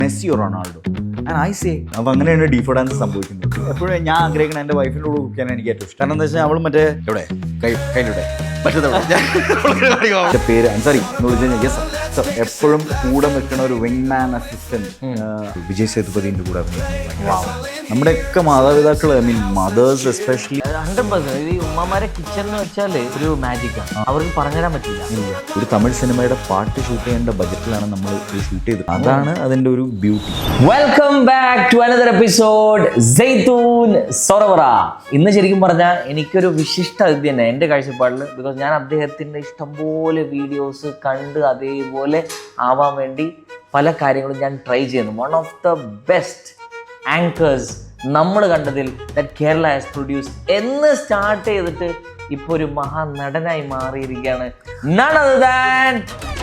Messi or Ronaldo and I say. അപ്പോൾ അങ്ങനെയാണ് ഡീഫോ dance സംഭവിക്കുന്നത്. എപ്പോഴും ഞാൻ ആഗ്രഹിക്കണം എൻ്റെ വൈഫിൻ്റെ കൂടെ കുക്ക് ചെയ്യാൻ എനിക്ക് ഏറ്റവും ഇഷ്ടം. കാരണം എന്താ വെച്ചാൽ അവൾ മറ്റേ ഇവിടെ കയ്യിലൂടെ മറ്റേ പേര് അൻസാരി എന്ന് വിളിച്ചു കഴിഞ്ഞാൽ യെസ് സർ എപ്പോഴും കൂടെ നിൽക്കുന്ന ഒരു വിങ് മാൻ അസിസ്റ്റന്റ് വിജയ് സേതുപതിൻ്റെ കൂടെ. നമ്മുടെയൊക്കെ മാതാപിതാക്കൾ, ഐ മീൻ മദേഴ്സ് എസ്പെഷ്യലി 100%. ഈ ഉമ്മമാരെ കിച്ചൺ എന്ന് വെച്ചാൽ ഒരു മാജിക്കാണ്, അവർക്ക് പറഞ്ഞുതരാൻ പറ്റില്ല. ഒരു തമിഴ് സിനിമയുടെ പാട്ട് ഷൂട്ട് ചെയ്യേണ്ട ബജറ്റിലാണ് നമ്മൾ ഷൂട്ട് ചെയ്തത്. അതാണ് അതിൻ്റെ ഒരു beauty. Welcome back to another episode Zaitoon സൊറവറ. ഇന്ന് ശരിക്കും പറഞ്ഞാൽ എനിക്കൊരു വിശിഷ്ട അതിഥി തന്നെ എൻ്റെ കാഴ്ചപ്പാടിൽ. ബിക്കോസ് ഞാൻ അദ്ദേഹത്തിൻ്റെ ഇഷ്ടംപോലെ വീഡിയോസ് കണ്ട് അതേപോലെ ആവാൻ വേണ്ടി പല കാര്യങ്ങളും ഞാൻ ട്രൈ ചെയ്യുന്നു. One of the best anchors നമ്മൾ കണ്ടതിൽ ദാറ്റ് കേരള ഹാസ് പ്രൊഡ്യൂസ് എന്ന് സ്റ്റാർട്ട് ചെയ്തിട്ട് ഇപ്പോൾ ഒരു മഹാനടനായി മാറിയിരിക്കുകയാണ്. none other than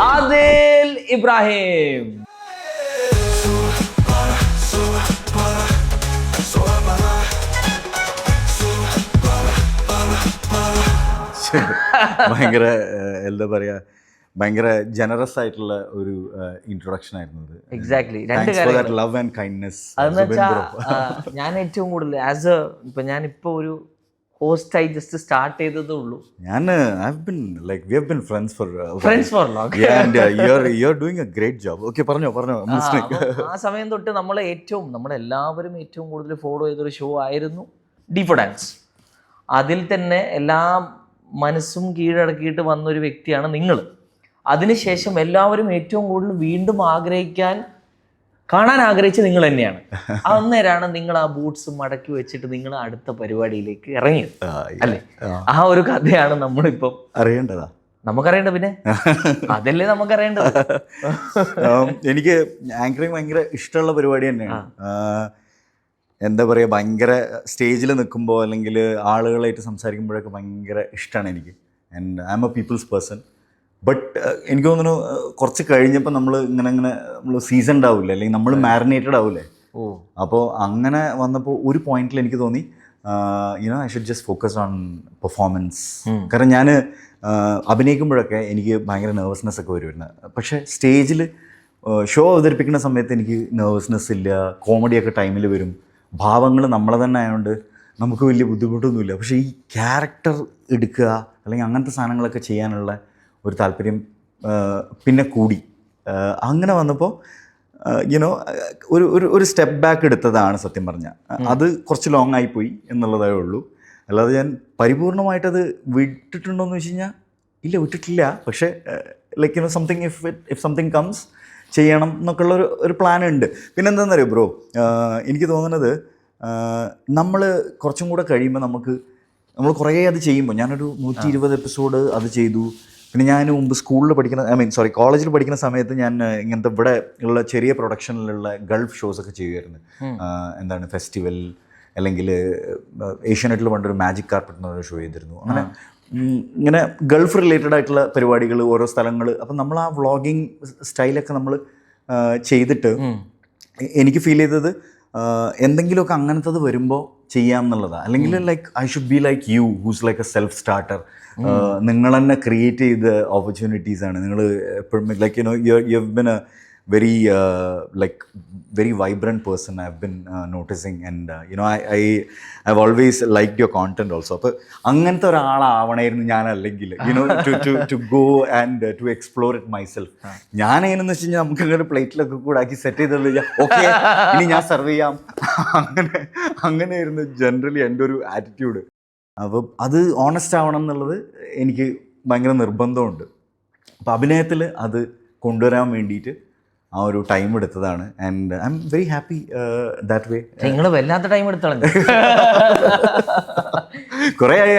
Adil Ibrahim. ഭയങ്കര എന്താ പറയുക, ഭയങ്കര ജനറസ് ആയിട്ടുള്ള ഒരു ഇൻട്രൊഡക്ഷൻ ആയിരുന്നു ഇത്. എക്സാക്ട്ലി. Love and kindness. അതെന്ന് വെച്ചാൽ ഞാൻ ഏറ്റവും കൂടുതൽ ആസ് എ ഇപ്പം ഞാനിപ്പോൾ ഒരു ഹോസ്റ്റായി ജസ്റ്റ് സ്റ്റാർട്ട് ചെയ്തതേ ഉള്ളൂ. ആ സമയം തൊട്ട് നമ്മളെല്ലാവരും ഏറ്റവും കൂടുതൽ ഫോളോ ചെയ്തൊരു ഷോ ആയിരുന്നു ഡീഫോ ഡാൻസ്. അതിൽ തന്നെ എല്ലാ മനസ്സും കീഴടക്കിയിട്ട് വന്നൊരു വ്യക്തിയാണ് നിങ്ങൾ. അതിനുശേഷം എല്ലാവരും ഏറ്റവും കൂടുതൽ വീണ്ടും കാണാൻ ആഗ്രഹിച്ചത് നിങ്ങൾ തന്നെയാണ്. അന്നേരമാണ് നിങ്ങൾ ആ ബൂട്ട്സ് മടക്കി വെച്ചിട്ട് നിങ്ങൾ അടുത്ത പരിപാടിയിലേക്ക് ഇറങ്ങിയത് അല്ലേ? ആ ഒരു കഥയാണ് നമ്മളിപ്പം അറിയേണ്ടതാ. നമുക്കറിയേണ്ടത്, പിന്നെ അതല്ലേ നമുക്കറിയേണ്ടത്. എനിക്ക് ആങ്കറിങ് ഭയങ്കര ഇഷ്ടമുള്ള പരിപാടി തന്നെയാണ്. എന്താ പറയുക, ഭയങ്കര സ്റ്റേജിൽ നിൽക്കുമ്പോൾ അല്ലെങ്കിൽ ആളുകളായിട്ട് സംസാരിക്കുമ്പോഴൊക്കെ ഭയങ്കര ഇഷ്ടമാണ് എനിക്ക്. And I'm a peoples person. But എനിക്ക് തോന്നുന്നു കുറച്ച് കഴിഞ്ഞപ്പോൾ നമ്മൾ സീസൺഡ് ആവില്ലേ, അല്ലെങ്കിൽ നമ്മൾ മാരിനേറ്റഡ് ആവില്ലേ. അപ്പോൾ അങ്ങനെ വന്നപ്പോൾ ഒരു പോയിന്റിൽ എനിക്ക് തോന്നി I should just focus on performance. കാരണം ഞാൻ അഭിനയിക്കുമ്പോഴൊക്കെ എനിക്ക് ഭയങ്കര നെർവസ്നെസ് ഒക്കെ വരുമായിരുന്നു. പക്ഷേ സ്റ്റേജിൽ ഷോ അവതരിപ്പിക്കുന്ന സമയത്ത് എനിക്ക് നെർവസ്നെസ് ഇല്ല. കോമഡിയൊക്കെ ടൈമിൽ വരും. ഭാവങ്ങൾ നമ്മളെ തന്നെ ആയതുകൊണ്ട് നമുക്ക് വലിയ ബുദ്ധിമുട്ടൊന്നുമില്ല. പക്ഷേ ഈ ക്യാരക്ടർ എടുക്കുക അല്ലെങ്കിൽ അങ്ങനത്തെ സാധനങ്ങളൊക്കെ ചെയ്യാനുള്ള ഒരു താല്പര്യം പിന്നെ കൂടി. അങ്ങനെ വന്നപ്പോൾ ഒരു സ്റ്റെപ്പ് ബാക്ക് എടുത്തതാണ് സത്യം പറഞ്ഞാൽ. അത് കുറച്ച് ലോങ് ആയിപ്പോയി എന്നുള്ളതേ ഉള്ളൂ. അല്ലാതെ ഞാൻ പരിപൂർണമായിട്ടത് വിട്ടിട്ടുണ്ടോയെന്ന് വെച്ച് കഴിഞ്ഞാൽ ഇല്ല, വിട്ടിട്ടില്ല. പക്ഷേ like something if something comes ചെയ്യണം എന്നൊക്കെയുള്ള ഒരു പ്ലാൻ ഉണ്ട്. പിന്നെ എന്താണെന്നറിയോ ബ്രോ, എനിക്ക് തോന്നുന്നത് നമ്മൾ കുറച്ചും കൂടെ കഴിയുമ്പോൾ നമ്മൾ കുറേ അത് ചെയ്യുമ്പോൾ, ഞാനൊരു 120 എപ്പിസോഡ് അത് ചെയ്തു. പിന്നെ ഞാൻ മുമ്പ് സ്കൂളിൽ പഠിക്കുന്ന കോളേജിൽ പഠിക്കുന്ന സമയത്ത് ഞാൻ ഇങ്ങനത്തെ ഇവിടെ ഉള്ള ചെറിയ പ്രൊഡക്ഷനിലുള്ള ഗൾഫ് ഷോസൊക്കെ ചെയ്യുമായിരുന്നു. എന്താണ് ഫെസ്റ്റിവൽ, അല്ലെങ്കിൽ ഏഷ്യാനെറ്റിൽ പണ്ടൊരു മാജിക് കാർപ്പറ്റ് എന്നൊരു ഷോ ചെയ്തിരുന്നു. അങ്ങനെ ഇങ്ങനെ ഗൾഫ് റിലേറ്റഡ് ആയിട്ടുള്ള പരിപാടികൾ, ഓരോ സ്ഥലങ്ങൾ. അപ്പം നമ്മൾ ആ വ്ളോഗിങ് സ്റ്റൈലൊക്കെ നമ്മൾ ചെയ്തിട്ട് എനിക്ക് ഫീൽ ചെയ്തത് എന്തെങ്കിലുമൊക്കെ അങ്ങനത്തത് വരുമ്പോൾ ചെയ്യാം എന്നുള്ളതാണ്. അല്ലെങ്കിൽ like I should be like you who's like a self starter. നിങ്ങൾ തന്നെ ക്രിയേറ്റ് ചെയ്ത ഓപ്പർച്യൂണിറ്റീസാണ്. നിങ്ങൾ എപ്പോഴും like you have been a very vibrant person I've been noticing, and I've always liked your content also. അപ്പോൾ അങ്ങനത്തെ ഒരാളാവണമായിരുന്നു ഞാൻ, അല്ലെങ്കിൽ to go and to explore it myself. ഞാൻ എങ്ങനെയെന്ന് വെച്ച് കഴിഞ്ഞാൽ നമുക്ക് അങ്ങനെ പ്ലേറ്റിലൊക്കെ കൂടെ ആക്കി സെറ്റ് ചെയ്തത് ഓക്കെ ഇനി ഞാൻ സെർവ് ചെയ്യാം, അങ്ങനെയായിരുന്നു ജനറലി എൻ്റെ ഒരു ആറ്റിറ്റ്യൂഡ്. അപ്പോൾ അത് ഓണസ്റ്റ് ആവണം എന്നുള്ളത് എനിക്ക് ഭയങ്കര നിർബന്ധമുണ്ട്. അപ്പോൾ അഭിനയത്തിൽ അത് കൊണ്ടുവരാൻ വേണ്ടിയിട്ട് ആ ഒരു ടൈം എടുത്തതാണ്. And I am very happy that way. നിങ്ങൾ വല്ലാത്ത ടൈം എടുത്തോളാം. കുറേ ആയി.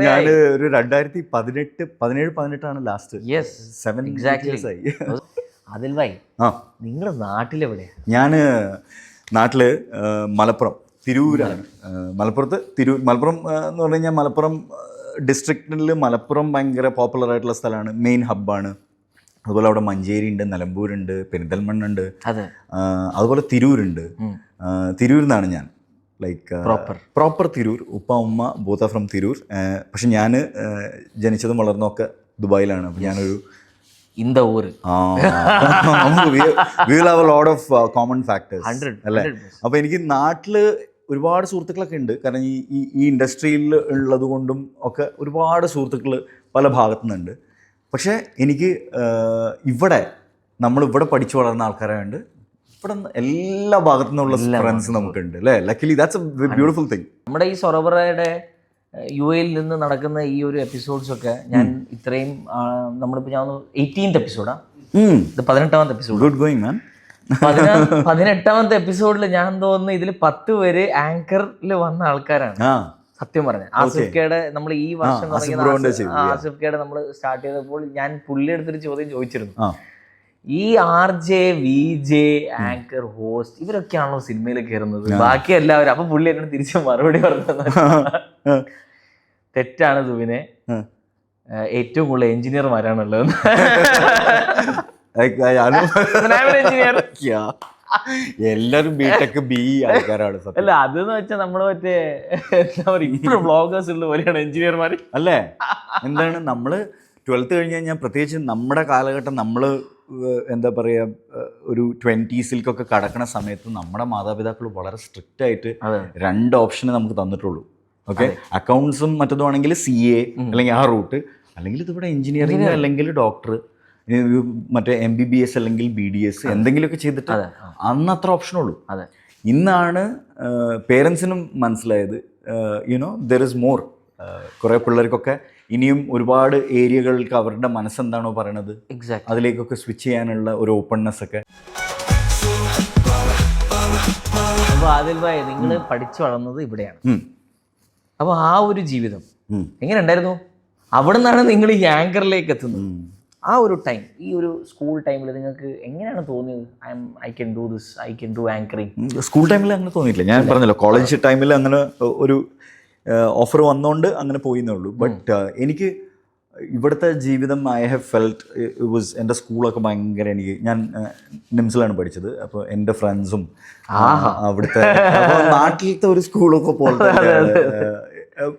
ഞാൻ ഒരു 2017-18 ലാസ്റ്റ്. 7 years ആയി. അതിൽ ഭായ്, നിങ്ങൾ നാട്ടിലെവിടെയാ? ഞാൻ നാട്ടില് മലപ്പുറം തിരൂരാണ്. മലപ്പുറം എന്ന് പറഞ്ഞു കഴിഞ്ഞാൽ മലപ്പുറം ഡിസ്ട്രിക്റ്റിൽ മലപ്പുറം ഭയങ്കര പോപ്പുലർ ആയിട്ടുള്ള സ്ഥലമാണ്, മെയിൻ ഹബ്ബാണ്. അതുപോലെ അവിടെ മഞ്ചേരി ഉണ്ട്, നിലമ്പൂരുണ്ട്, പെരിന്തൽമണ്ണ ഉണ്ട്, അതുപോലെ തിരൂരുണ്ട്. തിരൂരിൽ നിന്നാണ് ഞാൻ, ലൈക്ക് പ്രോപ്പർ തിരൂർ. ഉപ്പ ഉമ്മ ബോത്ത് ഫ്രം തിരൂർ. പക്ഷെ ഞാൻ ജനിച്ചതും വളർന്നതൊക്കെ ദുബായിലാണ്. അപ്പോൾ ഞാനൊരു இந்த ஊர் we will have a lot of common factors 100 അല്ലേ? അപ്പോൾ എനിക്ക് നാട്ടിൽ ഒരുപാട് സുഹൃത്തുക്കളൊക്കെ ഉണ്ട്. കാരണം ഈ ഇൻഡസ്ട്രിയിൽ ഉള്ളത് കൊണ്ടും ഒക്കെ ഒരുപാട് സുഹൃത്തുക്കൾ പല ഭാഗത്തു നിന്നുണ്ട്. പക്ഷേ എനിക്ക് ഇവിടെ നമ്മളിവിടെ പഠിച്ചു വളർന്ന ആൾക്കാരായതുകൊണ്ട് ഇവിടെ എല്ലാ ഭാഗത്തു നിന്നുള്ള ഫ്രണ്ട്സ് നമുക്കുണ്ട് അല്ലേ? Luckily that's A beautiful thing. നമ്മുടെ ഈ സൊറബറയുടെ UAE നിന്ന് നടക്കുന്ന ഈ ഒരു എപ്പിസോഡ്സ് ഒക്കെ ഞാൻ ഇത്രയും നമ്മളിപ്പോൾ ഞാൻ 18th എപ്പിസോഡാ, ഇത് 18ാമത്തെ എപ്പിസോഡ്. ഗുഡ് ഗോയിങ് മാൻ. 18ാമത്തെ എപ്പിസോഡിൽ ഞാൻ തോന്നുന്നു ഇതിൽ 10 പേര് ആങ്കറിൽ വന്ന ആൾക്കാരാണ്. സത്യം പറഞ്ഞ ആസിഫ്കയുടെ നമ്മൾ ഈ വർഷം ആസിഫ്കയുടെ നമ്മൾ സ്റ്റാർട്ട് ചെയ്തപ്പോൾ ഞാൻ പുള്ളി എടുത്തൊരു ചോദ്യം ചോദിച്ചിരുന്നു. ഈ RJ, VJ, ആങ്കർ, ഹോസ്റ്റ് ഇവരൊക്കെയാണല്ലോ സിനിമയിൽ കയറുന്നത്, ബാക്കി എല്ലാവരും. അപ്പൊ പുള്ളി എന്നോട് തിരിച്ച് മറുപടി പറഞ്ഞു, തെറ്റാണ് സുബിനെ, ഏറ്റവും കൂടുതൽ എഞ്ചിനീയർമാരാണുള്ളത്. എല്ലാരും ബിടെക് BE ആൾക്കാരാണ്. അല്ല അതെന്ന് വെച്ചാൽ നമ്മള് മറ്റേ എന്താ പറയുക, ഇപ്പോഴും വ്ളോഗേഴ്സ് ഉള്ള പോലെയാണ് എഞ്ചിനീയർമാർ അല്ലേ? എന്താണ് നമ്മള് 12th കഴിഞ്ഞ് കഴിഞ്ഞാൽ പ്രത്യേകിച്ച് നമ്മുടെ കാലഘട്ടം നമ്മൾ എന്താ പറയുക ഒരു 20s കടക്കുന്ന സമയത്ത് നമ്മുടെ മാതാപിതാക്കൾ വളരെ സ്ട്രിക്റ്റ് ആയിട്ട് 2 ഓപ്ഷന് നമുക്ക് തന്നിട്ടുള്ളൂ. ഓക്കെ, അക്കൗണ്ട്സും മറ്റതുമാണെങ്കിൽ CA അല്ലെങ്കിൽ ആ റൂട്ട്, അല്ലെങ്കിൽ ഇതിവിടെ എഞ്ചിനീയറിംഗ് അല്ലെങ്കിൽ ഡോക്ടർ, മറ്റേ MBBS അല്ലെങ്കിൽ BDS എന്തെങ്കിലുമൊക്കെ ചെയ്തിട്ട് അന്ന് അത്ര ഓപ്ഷനുള്ളൂ. ഇന്നാണ് പേരൻസിനും മനസ്സിലായത് യുനോ ദർ ഇസ് മോർ. കുറേ പിള്ളേർക്കൊക്കെ ഇനിയും ഒരുപാട് ഏരിയകൾക്ക് അവരുടെ മനസ്സെന്താണോ പറയണത് അതിലേക്കൊക്കെ സ്വിച്ച് ചെയ്യാനുള്ള ഒരു ഓപ്പൺനെസ് ഒക്കെ. അപ്പോൾ ആദിൽ ഭായ്, നിങ്ങൾ പഠിച്ചു വളർന്നത് ഇവിടെയാണ്. അപ്പോൾ ആ ഒരു ജീവിതം എങ്ങനെ ഉണ്ടായിരുന്നു? അവിടെ നിന്നാണ് നിങ്ങൾ ഈ ആങ്കറിലേക്ക് എത്തുന്നത്. ആ ഒരു ടൈം, ഈ ഒരു സ്കൂൾ ടൈമിൽ നിങ്ങൾക്ക് എങ്ങനെയാണ് തോന്നിയത്? I can do this, I can do anchoring. School ടൈമിൽ അങ്ങനെ തോന്നിയിട്ടില്ല. ഞാൻ പറഞ്ഞല്ലോ, കോളേജ് ടൈമിൽ അങ്ങനെ ഒരു ഓഫർ വന്നുകൊണ്ട് അങ്ങനെ പോയിന്നേ ഉള്ളൂ. ബട്ട് എനിക്ക് ഇവിടുത്തെ ജീവിതം I have felt it was, എൻ്റെ സ്കൂളൊക്കെ ഭയങ്കര, ഞാൻ നിംസിലാണ് പഠിച്ചത്. അപ്പോൾ എൻ്റെ ഫ്രണ്ട്സും അവിടുത്തെ നാട്ടിലത്തെ ഒരു സ്കൂളൊക്കെ പോലത്തെ.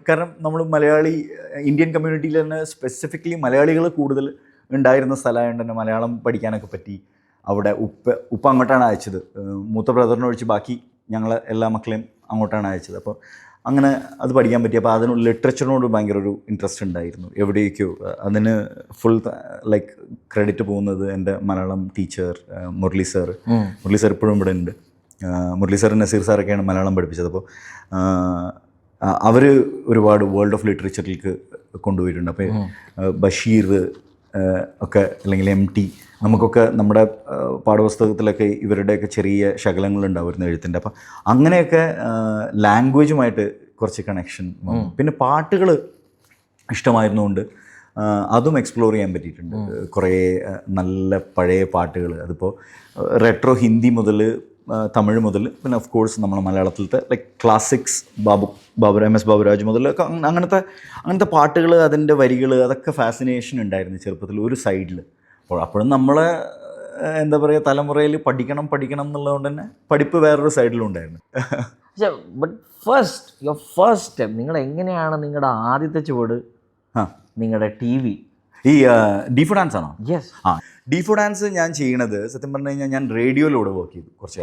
കാരണം നമ്മൾ മലയാളി ഇന്ത്യൻ കമ്മ്യൂണിറ്റിയിൽ തന്നെ സ്പെസിഫിക്കലി മലയാളികൾ കൂടുതൽ ഉണ്ടായിരുന്ന സ്ഥലമായതുകൊണ്ട് തന്നെ മലയാളം പഠിക്കാനൊക്കെ പറ്റി. അവിടെ ഉപ്പ അങ്ങോട്ടാണ് അയച്ചത്, മൂത്ത ബ്രദറിനൊഴിച്ച് ബാക്കി ഞങ്ങളെ എല്ലാ മക്കളെയും അങ്ങോട്ടാണ് അയച്ചത്. അപ്പോൾ അങ്ങനെ അത് പഠിക്കാൻ പറ്റി. അപ്പോൾ അതിന് ലിറ്ററേച്ചറിനോട് ഭയങ്കര ഒരു ഇൻട്രസ്റ്റ് ഉണ്ടായിരുന്നു. എവിടേക്കോ അതിന് ഫുൾ ലൈക്ക് ക്രെഡിറ്റ് പോകുന്നത് എൻ്റെ മലയാളം ടീച്ചർ മുരളി സാർ ഇപ്പോഴും ഇവിടെ ഉണ്ട്. മുരളി സാർ, നസീർ സാറൊക്കെയാണ് മലയാളം പഠിപ്പിച്ചത്. അപ്പോൾ അവർ ഒരുപാട് വേൾഡ് ഓഫ് ലിറ്ററേച്ചറിലേക്ക് കൊണ്ടുപോയിട്ടുണ്ട്. അപ്പോൾ ബഷീർ ഒക്കെ അല്ലെങ്കിൽ MT, നമുക്കൊക്കെ നമ്മുടെ പാഠപുസ്തകത്തിലൊക്കെ ഇവരുടെയൊക്കെ ചെറിയ ശകലങ്ങളുണ്ടാവുമായിരുന്നു എഴുത്തിൻ്റെ. അപ്പം അങ്ങനെയൊക്കെ ലാംഗ്വേജുമായിട്ട് കുറച്ച് കണക്ഷൻ. പിന്നെ പാട്ടുകൾ ഇഷ്ടമായിരുന്നുകൊണ്ട് അതും എക്സ്പ്ലോർ ചെയ്യാൻ പറ്റിയിട്ടുണ്ട്. കുറേ നല്ല പഴയ പാട്ടുകൾ, അതിപ്പോൾ റെട്രോ ഹിന്ദി മുതൽ തമിഴ് മുതൽ, പിന്നെ ഓഫ് കോഴ്സ് നമ്മൾ മലയാളത്തിലത്തെ ലൈക്ക് ക്ലാസിക്സ് MS ബാബുരാജ് മുതലൊക്കെ അങ്ങനത്തെ പാട്ടുകൾ, അതിൻ്റെ വരികൾ, അതൊക്കെ ഫാസിനേഷൻ ഉണ്ടായിരുന്നു ചെറുപ്പത്തിൽ ഒരു സൈഡിൽ. അപ്പോഴും നമ്മളെ എന്താ പറയുക തലമുറയിൽ പഠിക്കണം എന്നുള്ളതുകൊണ്ട് തന്നെ പഠിപ്പ് വേറൊരു സൈഡിലും ഉണ്ടായിരുന്നു. ബട്ട് ഫസ്റ്റ് സ്റ്റെപ്പ് നിങ്ങൾ എങ്ങനെയാണ്, നിങ്ങളുടെ ആദ്യത്തെ ചുവട് നിങ്ങളുടെ TV ഈ ഡീഫോ ഡാൻസ് ആണോ? യെസ്. ഡീഫോ ഡാൻസ് ഞാൻ ചെയ്യണത് സത്യം പറഞ്ഞു കഴിഞ്ഞാൽ ഞാൻ റേഡിയോയിലൂടെ വർക്ക് ചെയ്തു കുറച്ച്.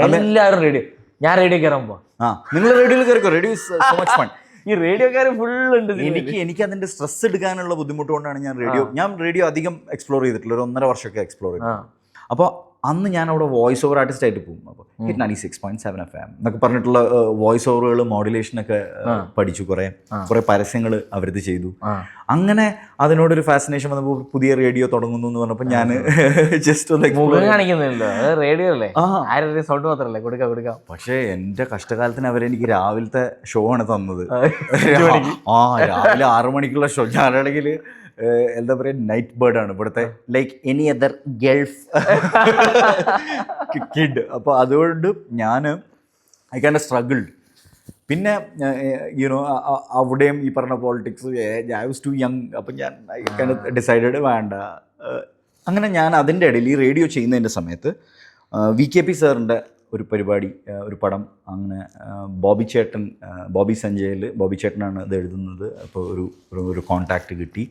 എല്ലാവരും റേഡിയോ, ഞാൻ റേഡിയോ കയറാൻ പോവാ. നിങ്ങൾ റേഡിയോയിൽ കയറിക്കോ, radio is so much fun. ഈ റേഡിയോക്കാർ ഫുൾ ഉണ്ട്. എനിക്ക് അതിന്റെ സ്ട്രെസ് എടുക്കാനുള്ള ബുദ്ധിമുട്ട് കൊണ്ടാണ് ഞാൻ റേഡിയോ അധികം എക്സ്പ്ലോർ ചെയ്തിട്ടില്ല. ഒരു 1.5 വർഷമൊക്കെ എക്സ്പ്ലോർ ചെയ്തു. അപ്പോൾ അന്ന് ഞാൻ അവിടെ വോയിസ് ഓവർ ആർട്ടിസ്റ്റ് ആയിട്ട് പോകും. അപ്പോൾ 96.7 FM എന്നൊക്കെ പറഞ്ഞിട്ടുള്ള വോയിസ് ഓവറുകൾ, മോഡുലേഷനൊക്കെ പഠിച്ചു. കുറേ പരസ്യങ്ങൾ അവരിത് ചെയ്തു. അങ്ങനെ അതിനോടൊരു ഫാസിനേഷൻ വന്നപ്പോൾ പുതിയ റേഡിയോ തുടങ്ങുന്നു എന്ന് പറഞ്ഞപ്പോൾ ഞാൻ ജസ്റ്റ് റേഡിയോ അല്ലേ, സൗണ്ട് മാത്രമല്ലേ കൊടുക്കാം. പക്ഷേ എൻ്റെ കഷ്ടകാലത്തിന് അവരെനിക്ക് രാവിലത്തെ ഷോ ആണ് തന്നത്. രാവിലെ 6 മണിക്കുള്ള ഷോ. ഞാനാണെങ്കിൽ എന്താ പറയുക നൈറ്റ് ബേർഡ് ആണ് ഇവിടുത്തെ, like any other Gulf kid. അപ്പോൾ അതുകൊണ്ട് ഞാൻ ഐ കാൻ സ്ട്രഗിൾഡ്. പിന്നെ യുനോ അവിടെയും ഈ പറഞ്ഞ politics, I was too young. അപ്പം ഞാൻ ഐ കാൻ ഡിസൈഡഡ് വേണ്ട. അങ്ങനെ ഞാൻ അതിൻ്റെ ഇടയിൽ ഈ റേഡിയോ ചെയ്യുന്നതിൻ്റെ സമയത്ത് VKP സാറിൻ്റെ ഒരു പരിപാടി, ഒരു പടം അങ്ങനെ ബോബി സഞ്ജയിൽ ബോബി ചേട്ടനാണ് ഇത് എഴുതുന്നത്. അപ്പോൾ ഒരു കോൺടാക്റ്റ് കിട്ടി,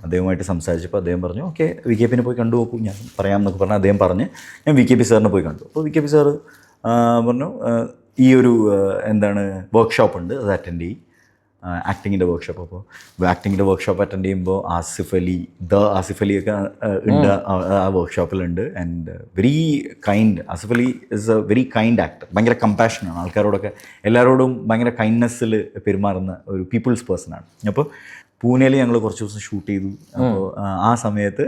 അദ്ദേഹവുമായിട്ട് സംസാരിച്ചപ്പോൾ അദ്ദേഹം പറഞ്ഞു ഓക്കെ VKPനെ പോയി കണ്ടു നോക്കൂ, ഞാൻ പറയാമെന്നൊക്കെ പറഞ്ഞാൽ അദ്ദേഹം പറഞ്ഞ് ഞാൻ VKP സാറിനെ പോയി കണ്ടു. അപ്പോൾ VKP സാറ് പറഞ്ഞു ഈ ഒരു വർക്ക്ഷോപ്പ് ഉണ്ട്, അത് അറ്റൻഡ് ചെയ്യും, ആക്ടിങ്ങിൻ്റെ വർക്ക്ഷോപ്പ്. അപ്പോൾ ആക്ടിങ്ങിൻ്റെ വർക്ക്ഷോപ്പ് അറ്റൻഡ് ചെയ്യുമ്പോൾ ആസിഫ് അലിയൊക്കെ ഉണ്ട് ആ വർക്ക്ഷോപ്പിലുണ്ട്. And very kind, Asif Ali is a very kind actor. ഭയങ്കര കമ്പാഷനാണ്, ആൾക്കാരോടൊക്കെ എല്ലാവരോടും ഭയങ്കര കൈൻഡ്നെസ്സിൽ പെരുമാറുന്ന ഒരു പീപ്പിൾസ് പേഴ്സണാണ്. അപ്പോൾ പൂനെയിൽ ഞങ്ങൾ കുറച്ച് ദിവസം ഷൂട്ട് ചെയ്തു. അപ്പോൾ ആ സമയത്ത്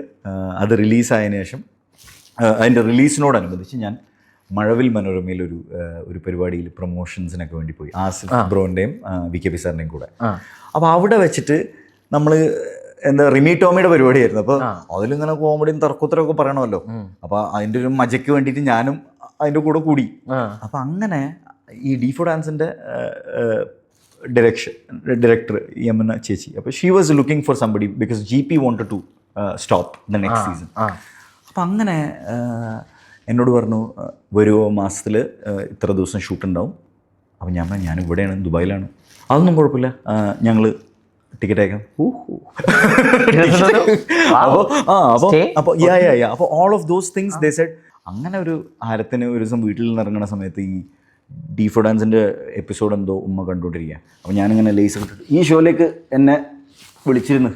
അത് റിലീസായതിനു ശേഷം അതിൻ്റെ റിലീസിനോടനുബന്ധിച്ച് ഞാൻ മഴവിൽ മനോരമയിൽ ഒരു പരിപാടിയിൽ പ്രൊമോഷൻസിനൊക്കെ വേണ്ടി പോയി, ആസിഫ് ബ്രോൻ്റെയും VKP സാറിൻ്റെയും കൂടെ. അപ്പോൾ അവിടെ വെച്ചിട്ട് നമ്മൾ റിമി ടോമിയുടെ പരിപാടിയായിരുന്നു. അപ്പോൾ അതിലിങ്ങനെ കോമഡിയും തർക്കുത്തരമൊക്കെ പറയണമല്ലോ. അപ്പോൾ അതിൻ്റെ ഒരു മജയ്ക്ക് വേണ്ടിയിട്ട് ഞാനും അതിൻ്റെ കൂടെ കൂടി. അപ്പോൾ അങ്ങനെ ഈ D4 ഡാൻസിൻ്റെ ഡയറക്ടർ യമന ചേച്ചി, അപ്പോൾ she was looking for somebody because GP wanted to stop the next season. അപ്പം അങ്ങനെ എന്നോട് പറഞ്ഞു വരുമോ മാസത്തിൽ ഇത്ര ദിവസം ഷൂട്ട് ഉണ്ടാവും. അപ്പം ഞാൻ പറഞ്ഞു ഞാൻ ഇവിടെയാണ്, ദുബായിലാണ്. അതൊന്നും കുഴപ്പമില്ല, ഞങ്ങൾ ടിക്കറ്റ് അയക്കാം. അപ്പോൾ all of those things they Z. അങ്ങനെ ഒരു ആരത്തിന് ഒരു ദിവസം വീട്ടിൽ നിന്ന് ഇറങ്ങുന്ന സമയത്ത് ഈ D4 ഡാൻസിൻ്റെ എപ്പിസോഡ് എന്തോ ഉമ്മ കണ്ടുകൊണ്ടിരിക്കുക. അപ്പോൾ ഞാനിങ്ങനെ ലേസ് ഇട്ടിട്ട് ഈ ഷോയിലേക്ക് എന്നെ വിളിച്ചിരുന്നു.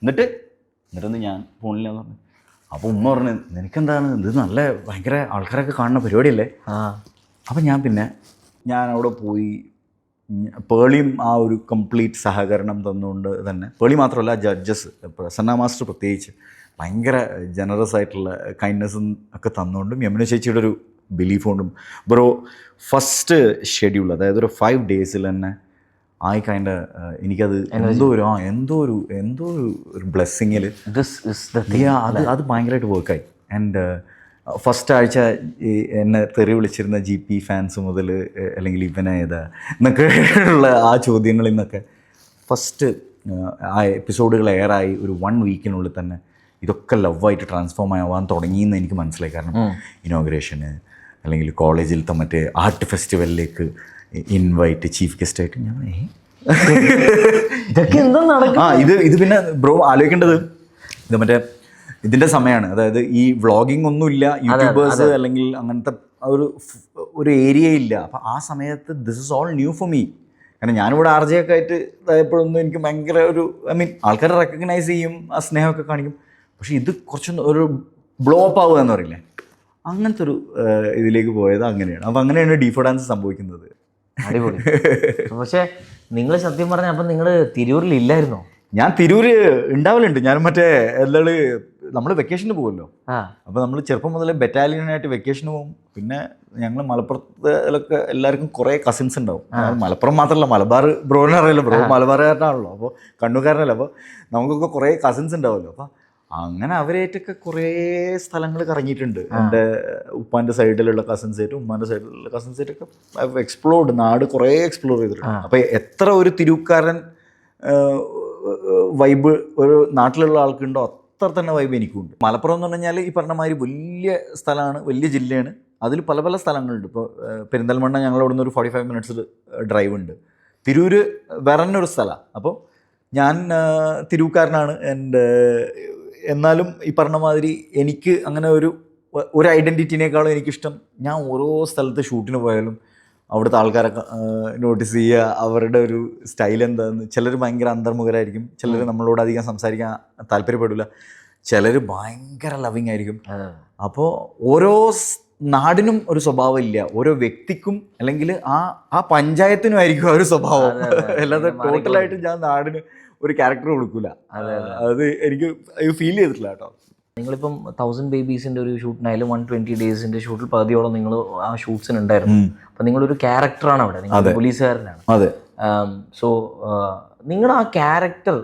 എന്നിട്ടൊന്ന് ഞാൻ ഫോണിലാന്ന് പറഞ്ഞു. അപ്പോൾ ഉമ്മ പറഞ്ഞു നിനക്കെന്താണ് ഇത്, നല്ല ഭയങ്കര ആൾക്കാരൊക്കെ കാണുന്ന പരിപാടിയല്ലേ. അപ്പം ഞാൻ അവിടെ പോയി. പേളിയും ആ ഒരു കംപ്ലീറ്റ് സഹകരണം തന്നുകൊണ്ട് തന്നെ, പേളി മാത്രമല്ല ജഡ്ജസ്, പ്രസന്ന മാസ്റ്റർ പ്രത്യേകിച്ച് ഭയങ്കര ജനറസ് ആയിട്ടുള്ള കൈൻഡ്നെസ്സും ഒക്കെ തന്നുകൊണ്ടും യമുന ചേച്ചിയുടെ ഒരു ബിലീഫ് കൊണ്ടും ബ്രോ ഫസ്റ്റ് ഷെഡ്യൂൾ, അതായത് ഒരു 5 days തന്നെ എനിക്കത് എന്തോ ഒരു ബ്ലെസ്സിങ്ങിൽ അത് ഭയങ്കരമായിട്ട് വർക്കായി. ആൻഡ് ഫസ്റ്റ് ആഴ്ച എന്നെ തെറി വിളിച്ചിരുന്ന GP ഫാൻസ് മുതൽ അല്ലെങ്കിൽ ഇവനെ ഏതാ എന്നൊക്കെ ഉള്ള ആ ചോദ്യങ്ങളിൽ നിന്നൊക്കെ ഫസ്റ്റ് ആ എപ്പിസോഡുകൾ എയറായി ഒരു 1 weekനുള്ളിൽ തന്നെ ഇതൊക്കെ ലവായിട്ട് ട്രാൻസ്ഫോം ആവാൻ തുടങ്ങിയെന്ന് എനിക്ക് മനസ്സിലായി. കാരണം ഇനോഗ്രേഷന് അല്ലെങ്കിൽ കോളേജിലത്തെ മറ്റേ ആർട്ട് ഫെസ്റ്റിവലിലേക്ക് ഇൻവൈറ്റ് ചീഫ് ഗസ്റ്റായിട്ട് ഞാൻ ഇത് പിന്നെ ബ്രോ ആലോചിക്കേണ്ടത് ഇത് മറ്റേ ഇതിൻ്റെ സമയമാണ്. അതായത് ഈ വ്ളോഗിങ് ഒന്നുമില്ല, യൂട്യൂബേഴ്സ് അല്ലെങ്കിൽ അങ്ങനത്തെ ഒരു ഏരിയ ഇല്ല. അപ്പം ആ സമയത്ത് this is all new for me. കാരണം ഞാനിവിടെ RJ ഒക്കെ ആയിട്ട് ഇതായപ്പോഴൊന്നും എനിക്ക് ഭയങ്കര ആൾക്കാരെ റെക്കഗ്നൈസ് ചെയ്യും, ആ സ്നേഹമൊക്കെ കാണിക്കും. പക്ഷെ ഇത് കുറച്ചൊന്ന് ഒരു ബ്ലോ അപ്പ് ആവുക എന്ന് പറയില്ലേ, അങ്ങനത്തെ ഒരു ഇതിലേക്ക് പോയത് അങ്ങനെയാണ്. അപ്പം അങ്ങനെയാണ് D4 ഡാൻസ് സംഭവിക്കുന്നത്. അടിപൊളി. പക്ഷേ നിങ്ങൾ സത്യം പറഞ്ഞാൽ അപ്പം നിങ്ങൾ തിരൂരിൽ ഇല്ലായിരുന്നോ? ഞാൻ തിരൂര് ഉണ്ടാവലുണ്ട്. ഞാൻ നമ്മൾ വെക്കേഷന് പോകുമല്ലോ. അപ്പോൾ നമ്മൾ ചെറുപ്പം മുതലേ ബറ്റാലിയനായിട്ട് വെക്കേഷന് പോകും. പിന്നെ ഞങ്ങൾ മലപ്പുറത്തിലൊക്കെ എല്ലാവർക്കും കുറേ കസിൻസ് ഉണ്ടാവും. മലപ്പുറം മാത്രമല്ല, മലബാർ ബ്രോനെ അറിയാലോ, ബ്രോ മലബാറുകാരനാണല്ലോ, അപ്പോൾ കണ്ണൂർക്കാരനല്ലോ. അപ്പോൾ നമുക്കൊക്കെ കുറേ കസിൻസ് ഉണ്ടാവുമല്ലോ. അപ്പോൾ അങ്ങനെ അവരായിട്ടൊക്കെ കുറേ സ്ഥലങ്ങൾ കറങ്ങിയിട്ടുണ്ട്. എൻ്റെ ഉപ്പാൻ്റെ സൈഡിലുള്ള കസിൻസായിട്ടും ഉമ്മാൻ്റെ സൈഡിലുള്ള കസിൻസായിട്ടൊക്കെ എക്സ്പ്ലോർഡ്, നാട് കുറേ എക്സ്പ്ലോർ ചെയ്തിട്ടുണ്ട്. അപ്പോൾ എത്ര ഒരു തിരൂക്കാരൻ വൈബ് ഒരു നാട്ടിലുള്ള ആൾക്കുണ്ടോ അത്ര തന്നെ വൈബ് എനിക്കുണ്ട്. മലപ്പുറം എന്ന് പറഞ്ഞാൽ ഈ പറഞ്ഞ മാതിരി വലിയ സ്ഥലമാണ്, വലിയ ജില്ലയാണ്. അതിൽ പല പല സ്ഥലങ്ങളുണ്ട്. ഇപ്പോൾ പെരിന്തൽമണ്ണ ഞങ്ങളവിടെ നിന്ന് ഒരു 45 minutes ഡ്രൈവ് ഉണ്ട്. തിരൂര് വേറെ തന്നെ ഒരു സ്ഥലമാണ്. അപ്പോൾ ഞാൻ തിരൂക്കാരനാണ്. എന്നാലും ഈ പറഞ്ഞ മാതിരി എനിക്ക് അങ്ങനെ ഒരു ഐഡൻറ്റിറ്റിനേക്കാളും എനിക്കിഷ്ടം ഞാൻ ഓരോ സ്ഥലത്ത് ഷൂട്ടിന് പോയാലും അവിടുത്തെ ആൾക്കാരൊക്കെ നോട്ടീസ് ചെയ്യുക, അവരുടെ ഒരു സ്റ്റൈൽ എന്താണെന്ന്. ചിലർ ഭയങ്കര അന്തർമുഖരായിരിക്കും, ചിലർ നമ്മളോട് അധികം സംസാരിക്കാൻ താല്പര്യപ്പെടില്ല, ചിലർ ഭയങ്കര ലവിങ് ആയിരിക്കും. അപ്പോൾ ഓരോ നാടിനും ഒരു സ്വഭാവം ഇല്ല, ഓരോ വ്യക്തിക്കും അല്ലെങ്കിൽ ആ പഞ്ചായത്തിനും ആയിരിക്കും ആ ഒരു സ്വഭാവം. അല്ലാതെ ടോട്ടലായിട്ട് ഞാൻ നാടിന് ഒരു ക്യാരക്ടർ കൊടുക്കൂല. അത് എനിക്ക് ഫീൽ ചെയ്തിട്ടില്ല കേട്ടോ. നിങ്ങളിപ്പം 1000 Babiesന്റെ ഒരു ഷൂട്ടിനായാലും 120 daysന്റെ ഷൂട്ടിൽ പകുതിയോളം നിങ്ങൾ ആ ഷൂട്ട്സിന് ഉണ്ടായിരുന്നു. അപ്പം നിങ്ങളൊരു ക്യാരക്ടറാണ് അവിടെ, നിങ്ങൾ പോലീസുകാരനാണ്. അതെ. സോ നിങ്ങളുടെ ആ ക്യാരക്ടർ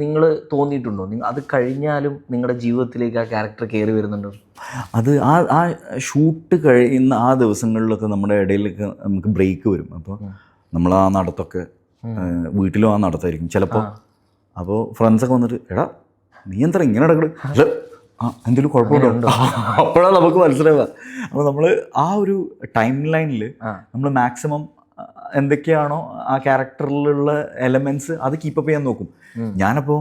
നിങ്ങൾ തോന്നിയിട്ടുണ്ടോ? അത് കഴിഞ്ഞാലും നിങ്ങളുടെ ജീവിതത്തിലേക്ക് ആ ക്യാരക്ടർ കയറി വരുന്നുണ്ടോ? അത് ആ ഷൂട്ട് കഴിയുന്ന ആ ദിവസങ്ങളിലൊക്കെ നമ്മുടെ ഇടയിലൊക്കെ നമുക്ക് ബ്രേക്ക് വരും. അപ്പോൾ നമ്മൾ ആ നടത്തൊക്കെ വീട്ടിലും ആ നടത്തായിരിക്കും ചിലപ്പോൾ. അപ്പോൾ ഫ്രണ്ട്സൊക്കെ വന്നിട്ട് എടാ നീ എന്താ ഇങ്ങനെ നടക്കണം, എന്തെങ്കിലും കുഴപ്പമുണ്ടോ അപ്പോഴാണ് നമുക്ക് മനസ്സിലാവുക. അപ്പോൾ നമ്മൾ ആ ഒരു ടൈം ലൈനിൽ നമ്മൾ മാക്സിമം എന്തൊക്കെയാണോ ആ ക്യാരക്ടറിലുള്ള എലമെൻറ്റ്സ് അത് കീപ്പപ്പ് ചെയ്യാൻ നോക്കും. ഞാനപ്പോൾ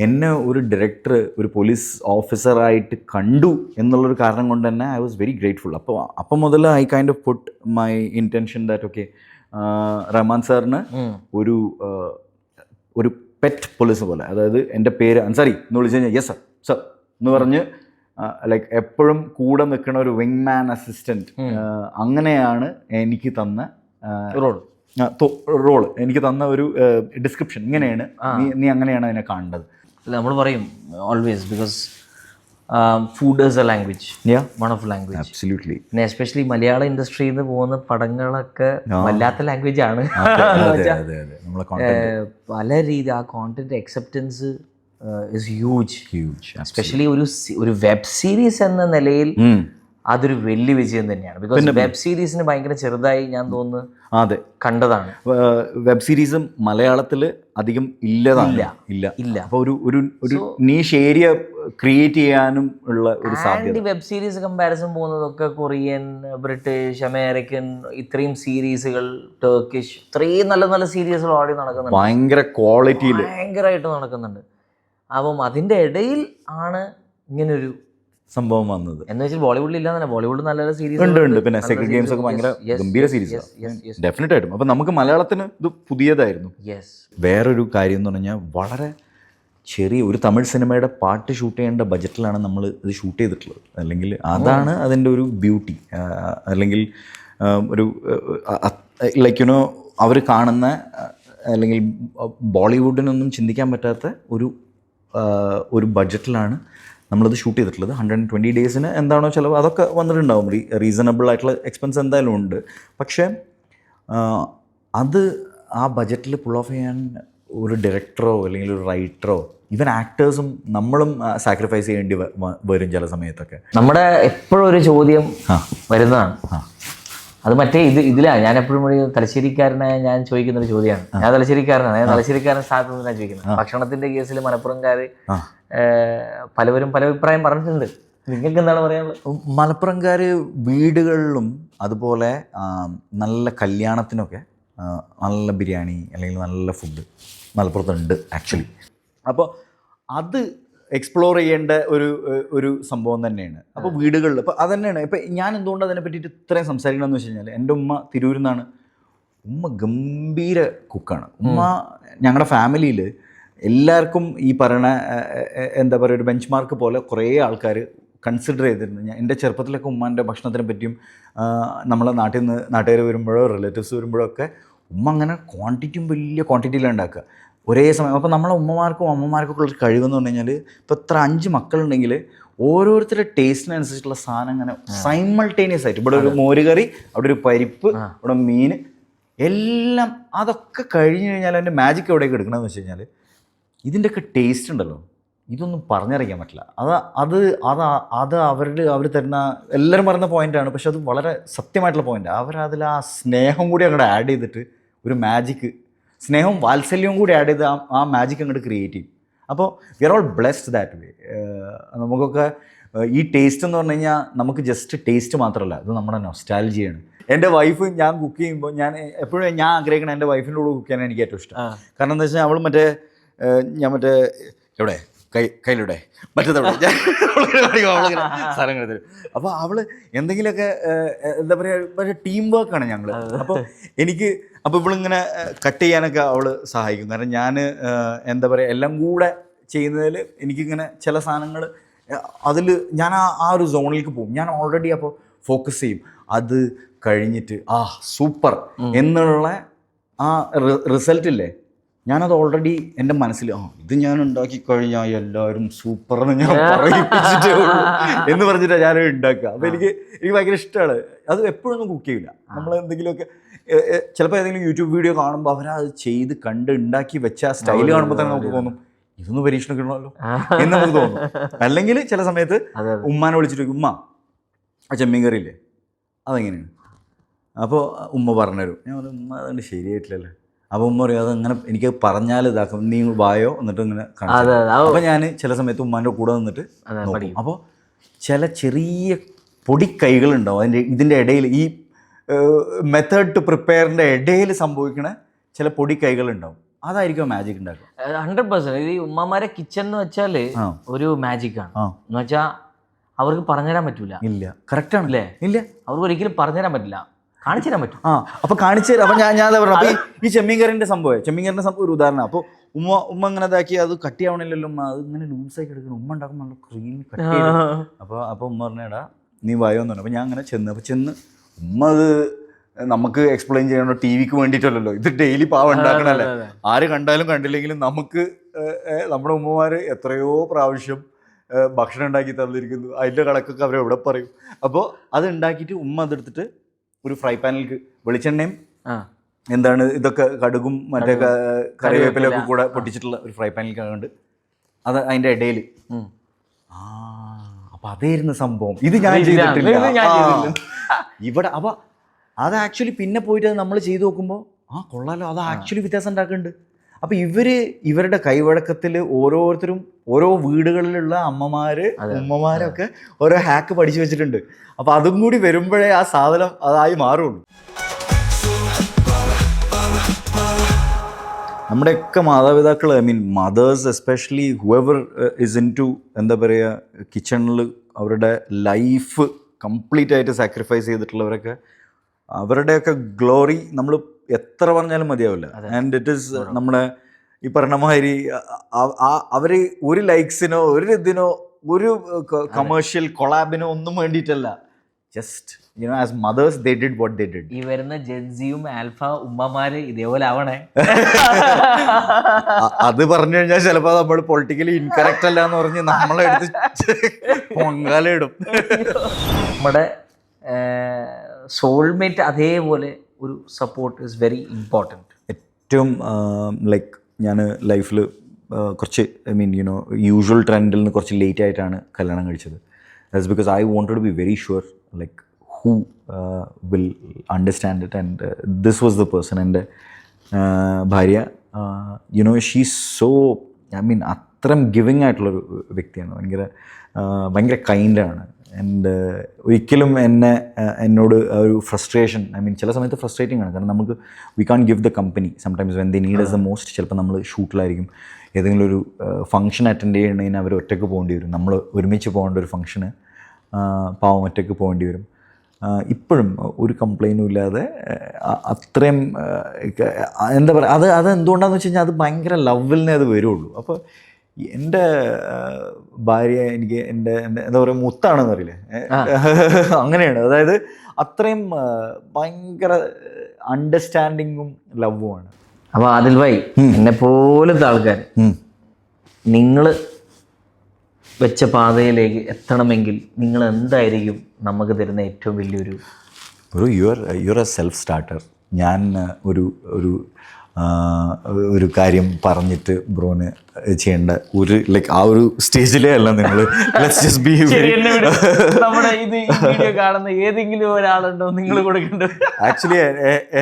എന്നെ ഒരു ഡയറക്ടർ ഒരു പോലീസ് ഓഫീസറായിട്ട് കണ്ടു എന്നുള്ളൊരു കാരണം കൊണ്ട് തന്നെ ഐ വാസ് വെരി ഗ്രേറ്റ്ഫുൾ. അപ്പം മുതൽ I kind of put my intention that okay Rahman സാറിന് ഒരു പെറ്റ് പോലീസ് പോലെ, അതായത് എൻ്റെ പേര് അൻസാരി എന്ന് വിളിച്ചു കഴിഞ്ഞാൽ യെസ് സർ സർ എന്ന് പറഞ്ഞ് ലൈക്ക് എപ്പോഴും കൂടെ നിൽക്കുന്ന ഒരു വിങ് മാൻ അസിസ്റ്റൻറ്റ്, അങ്ങനെയാണ് എനിക്ക് തന്ന റോൾ, എനിക്ക് തന്ന ഒരു ഡിസ്ക്രിപ്ഷൻ. ഇങ്ങനെയാണ് നീ അങ്ങനെയാണ് അതിനെ കാണേണ്ടത്. നമ്മൾ പറയും always, because food is A language, one of language. Absolutely. പിന്നെ എസ്പെഷ്യലി മലയാള ഇൻഡസ്ട്രിയിൽ നിന്ന് പോകുന്ന പടങ്ങളൊക്കെ വല്ലാത്ത ലാംഗ്വേജ് ആണ്. പല രീതി ആ content acceptance is huge. Especially ഒരു വെബ് സീരീസ് എന്ന നിലയിൽ അതൊരു വലിയ വിജയം തന്നെയാണ്. ബിക്കോസ് വെബ് സീരീസിന് ഭയങ്കര ചെറുതായി ഞാൻ തോന്നുന്നു അതെ കണ്ടതാണ്. വെബ് സീരീസും മലയാളത്തിൽ അധികം ഇല്ല. അപ്പോൾ ഒരു നീഷ് ഏരിയ ക്രിയേറ്റ് ചെയ്യാനും ഉള്ള ഒരു സാധ്യത. വെബ് സീരീസ് കമ്പാരിസൺ പോകുന്നതൊക്കെ കൊറിയൻ, ബ്രിട്ടീഷ്, അമേരിക്കൻ ഇത്രയും സീരീസുകൾ, ടർക്കിഷ്, ഇത്രയും നല്ല നല്ല സീരീസുകൾ ഓടി നടക്കുന്നുണ്ട്, ഭയങ്കര ക്വാളിറ്റിയിൽ ഭയങ്കരമായിട്ട് നടക്കുന്നുണ്ട്. അപ്പം അതിൻ്റെ ഇടയിൽ ആണ് ഇങ്ങനൊരു സംഭവം വന്നത്. എന്ന് വെച്ചാൽ ബോളിവുഡിൽ ഇല്ല തന്നെ, ബോളിവുഡ് നല്ല നല്ല സീരീസ് ഉണ്ട്. പിന്നെ സെക്രട്ട് ഗെയിംസ് ഒക്കെ ഭയങ്കര ഗംഭീര സീരീസ് ഡെഫിനറ്റ് ആയിട്ടും. അപ്പം നമുക്ക് മലയാളത്തിന് ഇത് പുതിയതായിരുന്നു. വേറൊരു കാര്യം എന്ന് പറഞ്ഞാൽ വളരെ ചെറിയ ഒരു തമിഴ് സിനിമയുടെ പാട്ട് ഷൂട്ട് ചെയ്യേണ്ട ബജറ്റിലാണ് നമ്മൾ ഇത് ഷൂട്ട് ചെയ്തിട്ടുള്ളത്. അല്ലെങ്കിൽ അതാണ് അതിൻ്റെ ഒരു ബ്യൂട്ടി. അല്ലെങ്കിൽ ഒരു ലൈക്ക് യുനോ അവർ കാണുന്ന അല്ലെങ്കിൽ ബോളിവുഡിനൊന്നും ചിന്തിക്കാൻ പറ്റാത്ത ഒരു ബഡ്ജറ്റിലാണ് നമ്മളത് ഷൂട്ട് ചെയ്തിട്ടുള്ളത്. 120 ഡേയ്സിന് എന്താണോ ചിലവ് അതൊക്കെ വന്നിട്ടുണ്ടാവും. റീസണബിൾ ആയിട്ടുള്ള എക്സ്പെൻസ് എന്തായാലും ഉണ്ട്. പക്ഷേ അത് ആ ബജറ്റിൽ പുൾ ഓഫ് ചെയ്യാൻ ഒരു ഡയറക്ടറോ അല്ലെങ്കിൽ ഒരു റൈറ്ററോ ഈവൻ ആക്ടേഴ്സും നമ്മളും സാക്രിഫൈസ് ചെയ്യേണ്ടി വരും ചില സമയത്തൊക്കെ. നമ്മുടെ എപ്പോഴും ഒരു ചോദ്യം വരുന്നതാണ്, അത് മറ്റേ ഇതിലാണ് ഞാൻ എപ്പോഴും ഒരു തലശ്ശേരിക്കാരനായ ഞാൻ ചോദിക്കുന്നൊരു ചോദ്യമാണ്. ഞാൻ തലശ്ശേരിക്കാരൻ സ്ഥാനത്ത് നിന്നാണ് ചോദിക്കുന്നത്. ഭക്ഷണത്തിന്റെ കേസിൽ മലപ്പുറംകാർ പലവരും പല അഭിപ്രായം പറഞ്ഞിട്ടുണ്ട്. നിങ്ങൾക്ക് എന്താണ് പറയാനുള്ളത്? മലപ്പുറംകാർ വീടുകളിലും അതുപോലെ നല്ല കല്യാണത്തിനൊക്കെ നല്ല ബിരിയാണി അല്ലെങ്കിൽ നല്ല ഫുഡ് മലപ്പുറത്തുണ്ട് ആക്ച്വലി. അപ്പോൾ അത് എക്സ്പ്ലോർ ചെയ്യേണ്ട ഒരു സംഭവം തന്നെയാണ്. അപ്പോൾ വീടുകളിൽ ഇപ്പോൾ അത് തന്നെയാണ്. ഇപ്പോൾ ഞാൻ എന്തുകൊണ്ട് അതിനെ പറ്റിയിട്ട് ഇത്രയും സംസാരിക്കണമെന്ന് വെച്ച് കഴിഞ്ഞാൽ എൻ്റെ ഉമ്മ തിരൂരിൽ നിന്നാണ്. ഉമ്മ ഗംഭീര കുക്കാണ്. ഉമ്മ ഞങ്ങളുടെ ഫാമിലിയിൽ എല്ലാവർക്കും ഈ പറയണ എന്താ പറയുക ഒരു ബെഞ്ച് മാർക്ക് പോലെ കുറേ ആൾക്കാർ കൺസിഡർ ചെയ്തിരുന്നു. എൻ്റെ ചെറുപ്പത്തിലൊക്കെ ഉമ്മാൻ്റെ ഭക്ഷണത്തിനെ പറ്റിയും നമ്മളെ നാട്ടുകാർ വരുമ്പോഴോ റിലേറ്റീവ്സ് വരുമ്പോഴോ ഒക്കെ ഉമ്മ അങ്ങനെ വലിയ ക്വാണ്ടിറ്റിയിലാണ് ഉണ്ടാക്കുക ഒരേ സമയം. അപ്പോൾ നമ്മളെ ഉമ്മമാർക്കും അമ്മമാർക്കൊക്കെ ഉള്ള കഴിവെന്ന് പറഞ്ഞു കഴിഞ്ഞാൽ ഇപ്പോൾ ഇത്ര 5 മക്കളുണ്ടെങ്കിൽ ഓരോരുത്തരുടെ ടേസ്റ്റിനനുസരിച്ചുള്ള സാധനം അങ്ങനെ സൈമൾട്ടേനിയസ് ആയിട്ട്, ഇവിടെ ഒരു മോരുകറി, അവിടെ ഒരു പരിപ്പ്, ഇവിടെ മീൻ, എല്ലാം അതൊക്കെ കഴിഞ്ഞ് കഴിഞ്ഞാൽ അതിൻ്റെ മാജിക് എവിടെയൊക്കെ എടുക്കണമെന്ന് വെച്ച് കഴിഞ്ഞാൽ ഇതിൻ്റെയൊക്കെ ടേസ്റ്റ് ഉണ്ടല്ലോ, ഇതൊന്നും പറഞ്ഞറിയിക്കാൻ പറ്റില്ല. അവർ തരുന്ന എല്ലാവരും പറയുന്ന പോയിൻ്റാണ്, പക്ഷെ അത് വളരെ സത്യമായിട്ടുള്ള പോയിൻ്റാണ്. അവരതിൽ ആ സ്നേഹം കൂടി അങ്ങോട്ട് ആഡ് ചെയ്തിട്ട് ഒരു മാജിക്, സ്നേഹവും വാത്സല്യവും കൂടി ആഡ് ചെയ്ത് ആ മാജിക് അങ്ങോട്ട് ക്രിയേറ്റ് ചെയ്യും. അപ്പോൾ we are all blessed that way. നമുക്കൊക്കെ ഈ ടേസ്റ്റ് എന്ന് പറഞ്ഞു കഴിഞ്ഞാൽ നമുക്ക് ജസ്റ്റ് ടേസ്റ്റ് മാത്രമല്ല, ഇത് നമ്മുടെ നൊസ്റ്റാൾജിയാണ്. എൻ്റെ വൈഫ് ഞാൻ കുക്ക് ചെയ്യുമ്പോൾ എപ്പോഴും ഞാൻ ആഗ്രഹിക്കണം എൻ്റെ വൈഫിൻ്റെ കൂടെ കുക്ക് ചെയ്യാനാണ് എനിക്ക് ഏറ്റവും ഇഷ്ടം. കാരണം എന്താ വെച്ചാൽ അവൾ ഞാൻ എവിടെ കയ്യിലൂടെ മറ്റേതവിടെ സ്ഥലങ്ങൾ തരും. അപ്പോൾ അവൾ എന്തെങ്കിലുമൊക്കെ എന്താ പറയുക ടീം വർക്കാണ് ഞങ്ങൾ. അപ്പോൾ ഇവളിങ്ങനെ കട്ട് ചെയ്യാനൊക്കെ അവൾ സഹായിക്കും. കാരണം ഞാൻ എന്താ പറയുക എല്ലാം കൂടെ ചെയ്യുന്നതിൽ എനിക്കിങ്ങനെ ചില സാധനങ്ങൾ അതിൽ ഞാൻ ആ ഒരു സോണിലേക്ക് പോകും. ഞാൻ ഓൾറെഡി അപ്പോൾ ഫോക്കസ് ചെയ്യും. അത് കഴിഞ്ഞിട്ട് സൂപ്പർ എന്നുള്ള ആ റിസൾട്ടില്ലേ, ഞാനത് ഓൾറെഡി എൻ്റെ മനസ്സിൽ ഇത് ഞാൻ ഉണ്ടാക്കി കഴിഞ്ഞാൽ എല്ലാവരും സൂപ്പറെന്ന് ഞാൻ പറയിപ്പിച്ചിട്ടേ ഉള്ളൂ എന്ന് പറഞ്ഞിട്ടാണ് ഞാൻ ഉണ്ടാക്കുക. അപ്പോൾ എനിക്ക് ഭയങ്കര ഇഷ്ടമാണ്. അത് എപ്പോഴൊന്നും കുക്ക് ചെയ്യില്ല. നമ്മൾ എന്തെങ്കിലുമൊക്കെ ചിലപ്പോൾ ഏതെങ്കിലും യൂട്യൂബ് വീഡിയോ കാണുമ്പോൾ അവരത് ചെയ്ത് ഉണ്ടാക്കി വെച്ച ആ സ്റ്റൈല് കാണുമ്പോൾ തന്നെ നമുക്ക് തോന്നും ഇതൊന്ന് പരീക്ഷണം കിട്ടണമല്ലോ എന്ന് നമുക്ക് തോന്നും. അല്ലെങ്കിൽ ചില സമയത്ത് ഉമ്മാനെ വിളിച്ചിട്ട് ഉമ്മ ആ ചെമ്മീൻ കറിയില്ലേ അതെങ്ങനെയാണ്, അപ്പോൾ ഉമ്മ പറഞ്ഞുതരും. ഞാൻ പറഞ്ഞു ഉമ്മ അതുകൊണ്ട് ശരിയായിട്ടില്ലല്ലോ. അപ്പോൾ ഉമ്മ പറയും അതങ്ങനെ എനിക്ക് പറഞ്ഞാൽ ഇതാക്കും, നീ വായോ എന്നിട്ട് ഇങ്ങനെ അതെ, അപ്പോൾ ഞാൻ ചില സമയത്ത് ഉമ്മാൻ്റെ കൂടെ നിന്നിട്ട് നോക്കും. അപ്പോൾ ചില ചെറിയ പൊടിക്കൈകളുണ്ടാവും ഇതിൻ്റെ ഇടയിൽ, ഈ മെത്തേഡ് ടു പ്രിപ്പയറിൻ്റെ ഇടയിൽ സംഭവിക്കണ ചില പൊടിക്കൈകളുണ്ടാവും. അതായിരിക്കും മാജിക് ഉണ്ടാക്കുക. 100%. ഈ ഉമ്മമാരെ കിച്ചൺ എന്ന് വെച്ചാൽ ഒരു മാജിക് ആണ്. എന്ന് വെച്ചാൽ അവർക്ക് പറഞ്ഞുതരാൻ പറ്റൂല. ഇല്ല, കറക്റ്റാണ് അല്ലേ? ഇല്ല, അവർക്ക് ഒരിക്കലും പറഞ്ഞുതരാൻ പറ്റില്ല, കാണിച്ചു തരാൻ പറ്റും. അപ്പോൾ കാണിച്ചു തരാം. അപ്പോൾ ഞാൻ അതാ പറഞ്ഞു. അപ്പോൾ ഈ ചെമ്മീൻകറിൻ്റെ സംഭവം ഒരു ഉദാഹരണം. അപ്പോൾ ഉമ്മ ഇങ്ങനെ ഇതാക്കി അത് കട്ടിയാവണില്ലല്ലോ, അത് ഇങ്ങനെ ലൂസായി കിടക്കണം. ഉമ്മ ഉണ്ടാക്കുമ്പോൾ നല്ല ക്രീം കട്ടി. അപ്പോൾ ഉമ്മ പറഞ്ഞേടാ നീ വായോന്ന് പറഞ്ഞു. അപ്പോൾ ഞാൻ അങ്ങനെ ചെന്ന് ഉമ്മ അത് നമുക്ക് എക്സ്പ്ലെയിൻ ചെയ്യണോ, ടി വിക്ക് വേണ്ടിയിട്ടല്ലോ, ഇത് ഡെയിലി പാവം ഉണ്ടാക്കണല്ലേ, ആര് കണ്ടാലും കണ്ടില്ലെങ്കിലും നമുക്ക് നമ്മുടെ ഉമ്മമാർ എത്രയോ പ്രാവശ്യം ഭക്ഷണം ഉണ്ടാക്കി തന്നിരിക്കുന്നു, അതിൻ്റെ കണക്കൊക്കെ അവർ എവിടെ പറയും. അപ്പോൾ അത് ഉണ്ടാക്കിയിട്ട് ഉമ്മ അതെടുത്തിട്ട് ഒരു ഫ്രൈ പാനിലേക്ക് വെളിച്ചെണ്ണയും എന്താണ് ഇതൊക്കെ കടുകും മറ്റേ കറിവേപ്പിലൊക്കെ കൂടെ പൊട്ടിച്ചിട്ടുള്ള ഒരു ഫ്രൈ പാനിലേക്ക് കണ്ട് അത് അതിൻ്റെ ഇടയിൽ അപ്പം അതായിരുന്നു സംഭവം. ഇത് ഞാൻ ചെയ്തിട്ടില്ല ഇവിടെ. അപ്പോൾ അത് ആക്ച്വലി പിന്നെ പോയിട്ട് നമ്മൾ ചെയ്ത് നോക്കുമ്പോൾ കൊള്ളാലോ, അത് ആക്ച്വലി വ്യത്യാസം ഉണ്ടാക്കുന്നുണ്ട്. അപ്പോൾ ഇവരുടെ കൈവഴക്കത്തിൽ ഓരോരുത്തരും ഓരോ വീടുകളിലുള്ള ഉമ്മമാരൊക്കെ ഓരോ ഹാക്ക് പഠിച്ചു വെച്ചിട്ടുണ്ട്. അപ്പോൾ അതും കൂടി വരുമ്പോഴേ ആ സാധനം അതായി മാറുള്ളൂ. നമ്മുടെയൊക്കെ മാതാപിതാക്കൾ, I mean mothers especially, however is in to എന്താ പറയുക കിച്ചണിൽ അവരുടെ ലൈഫ് കംപ്ലീറ്റ് ആയിട്ട് സാക്രിഫൈസ് ചെയ്തിട്ടുള്ളവരൊക്കെ, അവരുടെയൊക്കെ ഗ്ലോറി നമ്മൾ എത്ര പറഞ്ഞാലും മതിയാവില്ല. ആൻഡ് ഇറ്റ് ഈസ് നമ്മുടെ ഈ പറഞ്ഞ മാതിരി അവർ ഒരു ലൈക്സിനോ ഒരു ഇതിനോ ഒരു കമേഴ്ഷ്യൽ കൊളാബിനോ ഒന്നും വേണ്ടിയിട്ടല്ല. Just as mothers they did what they did. ഈ വരുന്ന ജെൻസിയും ആൽഫ ഉമ്മമാര് ഇതേപോലെ ആവണേ. അത് പറഞ്ഞു കഴിഞ്ഞാൽ ചിലപ്പോൾ നമ്മൾ പൊളിറ്റിക്കലി ഇൻകറക്റ്റ് അല്ല എന്ന് പറഞ്ഞ് നമ്മളെ എടുത്ത് പൊങ്കാലയിടും. നമ്മുടെ സോൾമേറ്റ് അതേപോലെ ഒരു സപ്പോർട്ട് ഇസ് വെരി ഇമ്പോർട്ടൻറ്റ്. ഏറ്റവും ലൈക്ക് ഞാൻ ലൈഫിൽ കുറച്ച് ഐ മീൻ യൂഷ്വൽ ട്രെൻഡിൽ നിന്ന് കുറച്ച് ലേറ്റ് ആയിട്ടാണ് കല്യാണം കഴിച്ചത്. That's because I wanted to be very sure like who will understand it, and this was the person. And ഭാര്യ ഷീസ് സോ ഐ മീൻ അത്രയും ഗിവിങ് ആയിട്ടുള്ളൊരു വ്യക്തിയാണ്. ഭയങ്കര കൈൻഡാണ്. ആൻഡ് ഒരിക്കലും എന്നോട് ഒരു ഫ്രസ്ട്രേഷൻ, ഐ മീൻ ചില സമയത്ത് ഫ്രസ്ട്രേറ്റിംഗ് ആണ്. കാരണം നമുക്ക് we can't give the company sometimes when they need us the most. ചിലപ്പോൾ നമ്മൾ ഷൂട്ടിലായിരിക്കും, ഏതെങ്കിലും ഒരു ഫംഗ്ഷൻ അറ്റൻഡ് ചെയ്യണമെങ്കിൽ അവർ ഒറ്റയ്ക്ക് പോകേണ്ടി വരും. നമ്മൾ ഒരുമിച്ച് പോകേണ്ട ഒരു ഫംഗ്ഷന് പാവം ഒറ്റയ്ക്ക് പോകേണ്ടി വരും. ഇപ്പോഴും ഒരു കംപ്ലൈൻറ്റും ഇല്ലാതെ അത്രയും എന്താ പറയുക, അത് എന്തുകൊണ്ടാണെന്ന് വെച്ച് കഴിഞ്ഞാൽ അത് ഭയങ്കര ലവിലിനെ അത് വരുള്ളൂ. അപ്പോൾ എൻ്റെ ഭാര്യ എനിക്ക് എൻ്റെ എന്താ പറയുക മുത്താണെന്ന് അറിയില്ലേ, അങ്ങനെയാണ്. അതായത് അത്രയും ഭയങ്കര അണ്ടർസ്റ്റാൻഡിങ്ങും ലവുമാണ്. അപ്പോൾ ആദിൽ ഭായ്, എന്നെ പോലത്തെ ആൾക്കാർ നിങ്ങൾ വെച്ച പാതയിലേക്ക് എത്തണമെങ്കിൽ നിങ്ങൾ എന്തായിരിക്കും നമുക്ക് തരുന്ന ഏറ്റവും വലിയൊരു യുവർ എ സെൽഫ് സ്റ്റാർട്ടർ. ഞാൻ ഒരു കാര്യം പറഞ്ഞിട്ട് ബ്രോന് ചെയ്യേണ്ട ഒരു ലൈക്ക് ആ ഒരു സ്റ്റേജിലേ അല്ല നിങ്ങൾ. നമ്മുടെ ഇത് വീഡിയോ കാണുന്ന ഏതെങ്കിലും ഒരാളുണ്ടോ നിങ്ങൾ കൊടുക്കേണ്ടത്? ആക്ച്വലി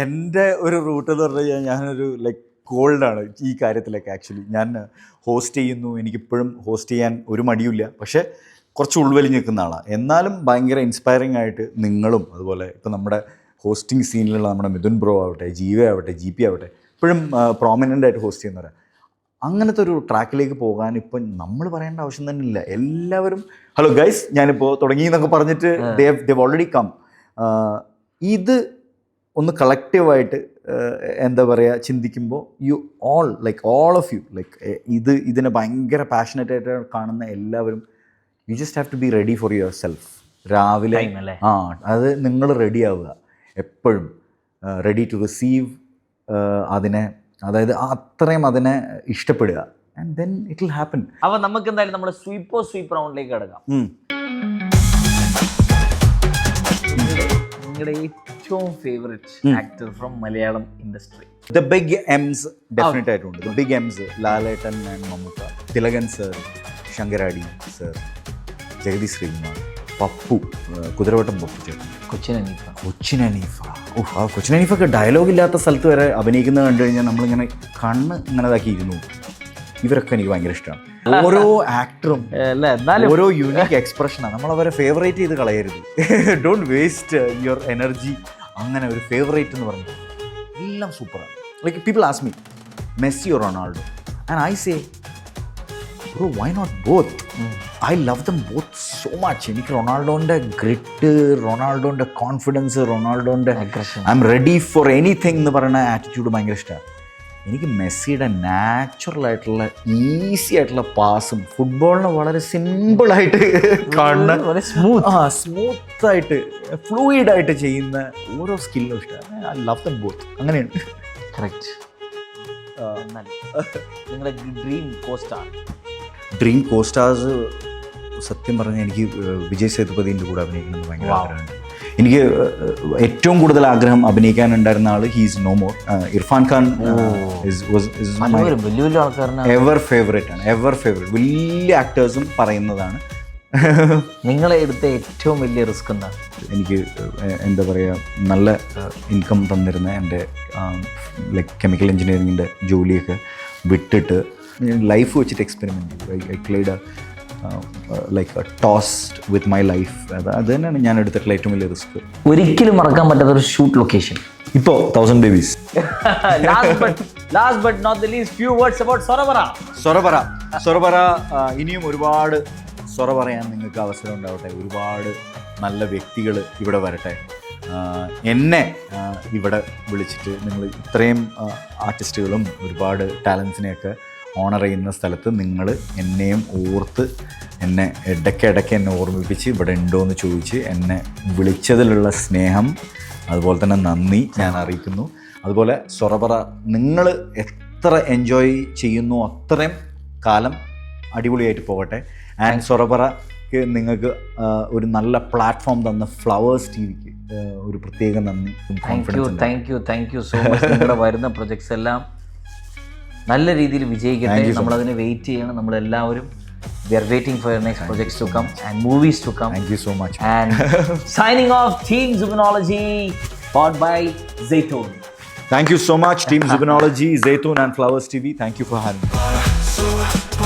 എൻ്റെ ഒരു റൂട്ട് എന്ന് പറഞ്ഞു കഴിഞ്ഞാൽ ഞാനൊരു ലൈക്ക് കോൾഡാണ് ഈ കാര്യത്തിലൊക്കെ. ആക്ച്വലി ഞാൻ ഹോസ്റ്റ് ചെയ്യുന്നു, എനിക്കിപ്പോഴും ഹോസ്റ്റ് ചെയ്യാൻ ഒരു മടിയുമില്ല. പക്ഷേ കുറച്ച് ഉൾവലിഞ്ഞ് നിൽക്കുന്ന ആളാണ്. എന്നാലും ഭയങ്കര ഇൻസ്പയറിംഗ് ആയിട്ട് നിങ്ങളും അതുപോലെ ഇപ്പോൾ നമ്മുടെ ഹോസ്റ്റിംഗ് സീനിലുള്ള നമ്മുടെ മിഥുൻ ബ്രോ ആവട്ടെ, ജീവ ആവട്ടെ, GP ആവട്ടെ, ഇപ്പോഴും പ്രോമിനൻ്റ് ആയിട്ട് ഹോസ്റ്റ് ചെയ്യുന്നവരാണ്. അങ്ങനത്തെ ഒരു ട്രാക്കിലേക്ക് പോകാൻ ഇപ്പം നമ്മൾ പറയേണ്ട ആവശ്യം തന്നെ ഇല്ല. എല്ലാവരും ഹലോ ഗൈസ് ഞാനിപ്പോൾ തുടങ്ങി എന്നൊക്കെ പറഞ്ഞിട്ട് ദേ ഓൾറെഡി കം. ഇത് ഒന്ന് കളക്റ്റീവായിട്ട് എന്താ പറയുക ചിന്തിക്കുമ്പോൾ you all like all of you like ഇതിനെ ഭയങ്കര പാഷനറ്റ് ആയിട്ട് കാണുന്ന എല്ലാവരും you just have to be ready for yourself. രാവിലെ അത് നിങ്ങൾ റെഡി ആവുക എപ്പോഴും, റെഡി ടു റിസീവ് അതിനെ, അതായത് അത്രയും അതിനെ ഇഷ്ടപ്പെടുക. And then it will happen. അപ്പോൾ നമുക്ക് എന്തായാലും നമ്മുടെ സ്വീപ്പ് റൗണ്ടിലേക്ക് കിടക്കാം. നിങ്ങളുടെ ഏറ്റവും favourite actor from Malayalam industry? The big M's definite ആയിട്ടുണ്ട്. The big M's Lalettan and Mammookka, Thilakan sir, Sankaradi sir, Jagadeesh Sreekumar, Pappu, Kuthiravattam Pappu chettan, Cochin Haneefa. Cochin Haneefa. ആ കൊച്ചിൻ അനീഫൊക്കെ ഡയലോഗ് ഇല്ലാത്ത സ്ഥലത്ത് വരെ അഭിനയിക്കുന്നത് കണ്ടു കഴിഞ്ഞാൽ നമ്മളിങ്ങനെ കണ്ണ് ഇങ്ങനെ ഇതാക്കിയിരുന്നു. ഇവരൊക്കെ എനിക്ക് ഭയങ്കര ഇഷ്ടമാണ്. ഓരോ ആക്ടറും അല്ല എന്നാലും ഓരോ യൂണിക് എക്സ്പ്രഷനാണ്. നമ്മളവരെ ഫേവറേറ്റ് ചെയ്ത് കളയരുത്. Don't waste your energy. അങ്ങനെ ഒരു ഫേവറേറ്റ് എന്ന് പറഞ്ഞു എല്ലാം സൂപ്പറാണ്. Like people ask me Messi or Ronaldo and I say bro why not both. I love them both so much. എനിക്ക് റൊണാൾഡോൻ്റെ ഗ്രിറ്റ്, റൊണാൾഡോൻ്റെ കോൺഫിഡൻസ്, റൊണാൾഡോൻ്റെ I'm ready for anything എന്ന് പറയുന്ന ആറ്റിറ്റ്യൂഡ് ഭയങ്കര ഇഷ്ടമാണ്. എനിക്ക് മെസ്സിയുടെ നാച്ചുറലായിട്ടുള്ള ഈസി ആയിട്ടുള്ള പാസും ഫുട്ബോളിനെ വളരെ സിമ്പിളായിട്ട് കാണുന്ന സ്മൂത്തായിട്ട് ഫ്ലൂയിഡായിട്ട് ചെയ്യുന്ന ഓരോ സ്കില്ലും ഇഷ്ടമാണ്. I love them both. അങ്ങനെയാണ്. കറക്റ്റ്. നിങ്ങളുടെ ഡ്രീം കോസ്റ്റാർസ് സത്യം പറഞ്ഞാൽ എനിക്ക് വിജയ് സേതുപതിൻ്റെ കൂടെ അഭിനയിക്കണമെന്ന് ഭയങ്കര ആഗ്രഹമുണ്ട്. എനിക്ക് ഏറ്റവും കൂടുതൽ ആഗ്രഹം അഭിനയിക്കാനുണ്ടായിരുന്ന ആൾ he's no more. Irfan Khan ever favourite ആണ്. Ever favourite. വലിയ ആക്ടേഴ്സും പറയുന്നതാണ്. നിങ്ങളെ എടുത്ത ഏറ്റവും വലിയ റിസ്ക് എന്താണ്? എനിക്ക് എന്താ പറയുക, നല്ല ഇൻകം തന്നിരുന്ന എൻ്റെ ലൈക്ക് കെമിക്കൽ എഞ്ചിനീയറിങ്ങിൻ്റെ ജോലിയൊക്കെ വിട്ടിട്ട് ലൈഫ് വെച്ചിട്ട് എക്സ്പെരിമെൻറ്റ് ചെയ്തു. I played like toast with my life. അത് തന്നെയാണ് ഞാൻ എടുത്തിട്ടുള്ള ഏറ്റവും വലിയ റിസ്ക്. ഒരിക്കലും മറക്കാൻ പറ്റാത്ത ഒരു ഷൂട്ട് ലൊക്കേഷൻ ഇപ്പോൾ 1000 Babies. Last but not the least, few words about സൊറബറ. ഇനിയും ഒരുപാട് സൊറ പറയാൻ നിങ്ങൾക്ക് അവസരം ഉണ്ടാവട്ടെ. ഒരുപാട് നല്ല വ്യക്തികൾ ഇവിടെ വരട്ടെ. എന്നെ ഇവിടെ വിളിച്ചിട്ട് നിങ്ങൾ ഇത്രയും ആർട്ടിസ്റ്റുകളും ഒരുപാട് ടാലൻസിനെയൊക്കെ ഓണർ ചെയ്യുന്ന സ്ഥലത്ത് നിങ്ങൾ എന്നെയും ഓർത്ത് എന്നെ ഇടയ്ക്കിടയ്ക്ക് എന്നെ ഓർമ്മിപ്പിച്ച് ഇവിടെ ഉണ്ടോ എന്ന് ചോദിച്ച് എന്നെ വിളിച്ചതിലുള്ള സ്നേഹം അതുപോലെ തന്നെ നന്ദി ഞാൻ അറിയിക്കുന്നു. അതുപോലെ സൊറബറ നിങ്ങൾ എത്ര എൻജോയ് ചെയ്യുന്നു അത്രയും കാലം അടിപൊളിയായിട്ട് പോകട്ടെ. ആൻഡ് സൊറബറയ്ക്ക് നിങ്ങൾക്ക് ഒരു നല്ല പ്ലാറ്റ്ഫോം തന്ന ഫ്ലവേഴ്സ് ടിവിക്ക് ഒരു പ്രത്യേക നന്ദി. Thank you so much. നിങ്ങളുടെ വരുന്ന പ്രൊജക്ട്സ് എല്ലാം നല്ല രീതിയിൽ വിജയിക്കട്ടെ. നമ്മളതിനെ വെയിറ്റ് ചെയ്യണം. നമ്മളെല്ലാവരും we are waiting for your next projects to come and movies to come. Thank you so much. And signing off, Team Zubinology, powered by Zaytoon. Thank you so much, Team Zubinology, Zaytoon and Flowers TV. Thank you for having me.